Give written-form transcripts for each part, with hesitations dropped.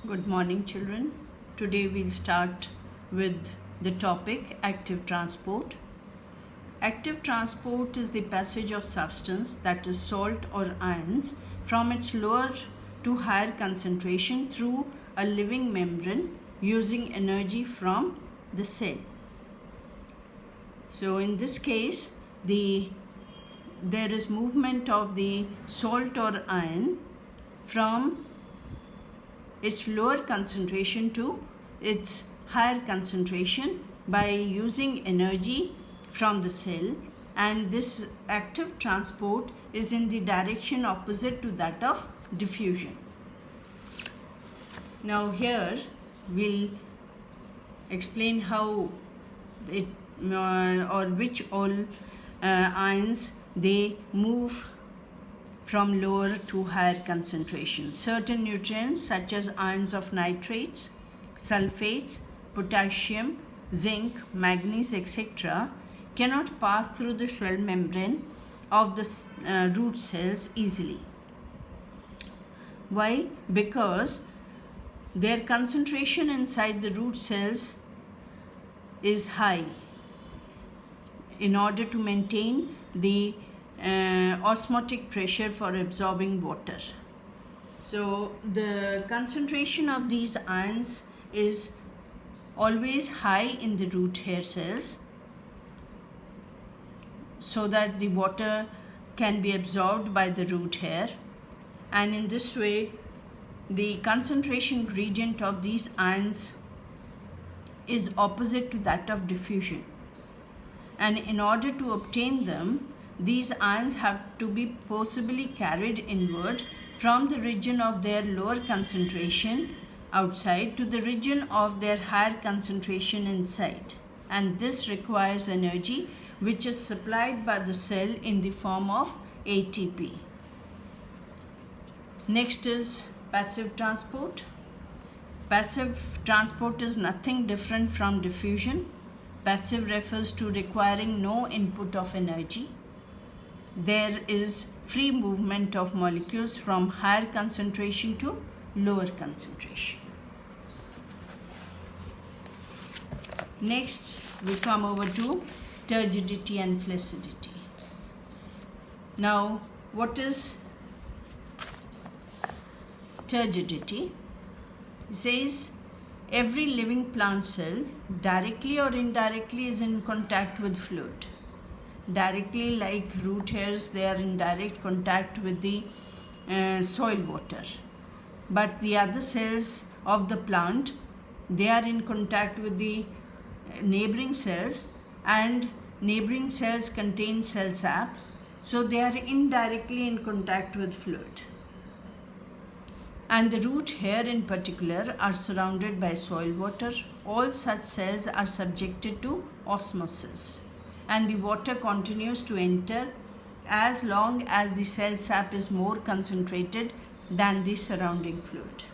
Good morning, children. Today we'll start with the topic active transport. Active transport is the passage of substance, that is salt or ions, from its lower to higher concentration through a living membrane using energy from the cell. So in this case, there is movement of the salt or ion from its lower concentration to its higher concentration by using energy from the cell, and this active transport is in the direction opposite to that of diffusion. Now here we'll explain how it or which all ions they move from lower to higher concentration. Certain nutrients such as ions of nitrates, sulfates, potassium, zinc, manganese, etc. cannot pass through the cell membrane of the root cells easily. Why? Because their concentration inside the root cells is high in order to maintain the osmotic pressure for absorbing water. So the concentration of these ions is always high in the root hair cells so that the water can be absorbed by the root hair, and in this way the concentration gradient of these ions is opposite to that of diffusion, and in order to obtain them, these ions have to be forcibly carried inward from the region of their lower concentration outside to the region of their higher concentration inside, and this requires energy which is supplied by the cell in the form of ATP. Next is passive transport. Passive transport is nothing different from diffusion. Passive refers to requiring no input of energy. There is free movement of molecules from higher concentration to lower concentration. Next, we come over to turgidity and flaccidity. Now, what is turgidity? It says every living plant cell, directly or indirectly, is in contact with fluid. Directly, like root hairs, they are in direct contact with the soil water. But the other cells of the plant, they are in contact with the neighboring cells, and neighboring cells contain cell sap, so they are indirectly in contact with fluid. And the root hair in particular are surrounded by soil water. All such cells are subjected to osmosis, and the water continues to enter as long as the cell sap is more concentrated than the surrounding fluid.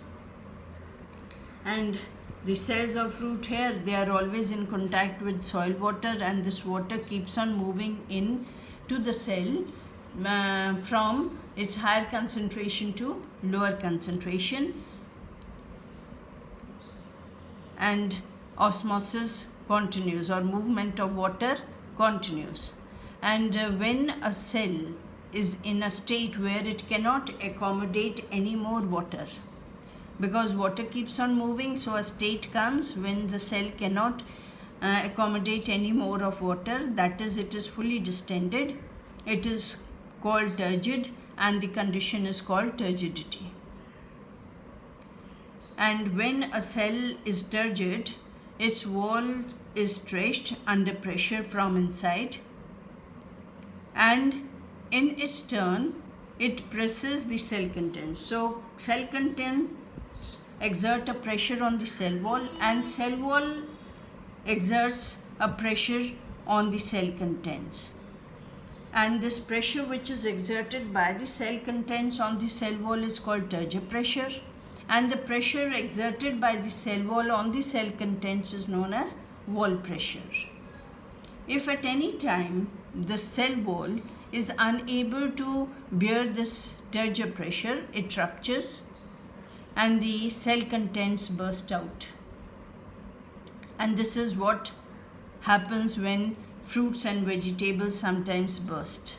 And the cells of root hair, they are always in contact with soil water, and this water keeps on moving in to the cell from its higher concentration to lower concentration, and osmosis continues, or movement of water continues. And when a cell is in a state where it cannot accommodate any more water, because water keeps on moving, so a state comes when the cell cannot accommodate any more of water, that is, it is fully distended. It is called turgid, and the condition is called turgidity. And when a cell is turgid, its wall is stretched under pressure from inside, and in its turn it presses the cell contents. So cell contents exert a pressure on the cell wall, and cell wall exerts a pressure on the cell contents. And this pressure which is exerted by the cell contents on the cell wall is called turgid pressure, and the pressure exerted by the cell wall on the cell contents is known as wall pressure. If at any time the cell wall is unable to bear this turgid pressure, it ruptures, and the cell contents burst out. And this is what happens when fruits and vegetables sometimes burst.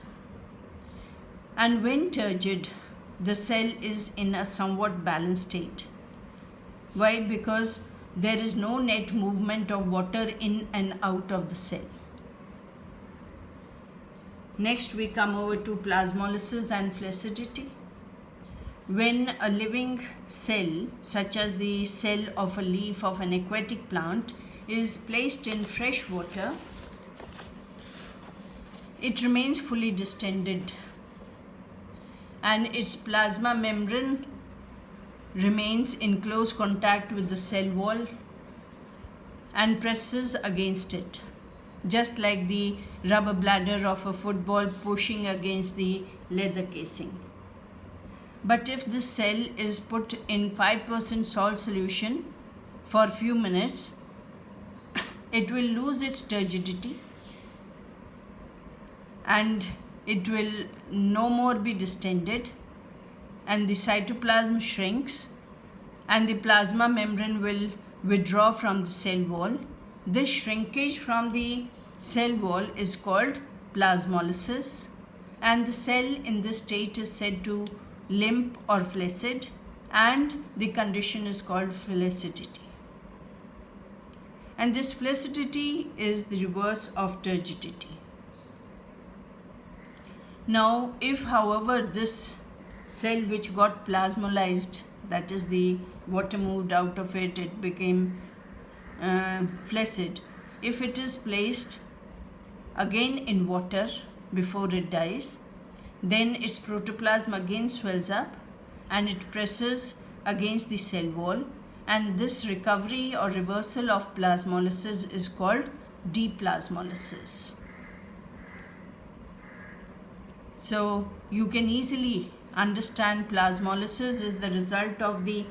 And when turgid, the cell is in a somewhat balanced state. Why? Because there is no net movement of water in and out of the cell. Next, we come over to plasmolysis and flaccidity. When a living cell, such as the cell of a leaf of an aquatic plant, is placed in fresh water, it remains fully distended and its plasma membrane remains in close contact with the cell wall and presses against it, just like the rubber bladder of a football pushing against the leather casing. But if this cell is put in 5% salt solution for a few minutes, it will lose its turgidity and it will no more be distended, and the cytoplasm shrinks and the plasma membrane will withdraw from the cell wall. This shrinkage from the cell wall is called plasmolysis, and the cell in this state is said to limp or flaccid, and the condition is called flaccidity. And this flaccidity is the reverse of turgidity. Now, if however this cell which got plasmolized, that is the water moved out of it, it became flaccid, if it is placed again in water before it dies, then its protoplasm again swells up and it presses against the cell wall, and this recovery or reversal of plasmolysis is called deplasmolysis. So you can easily understand plasmolysis is the result of the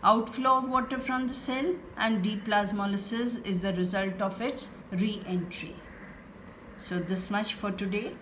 outflow of water from the cell, and deplasmolysis is the result of its re-entry. So this much for today.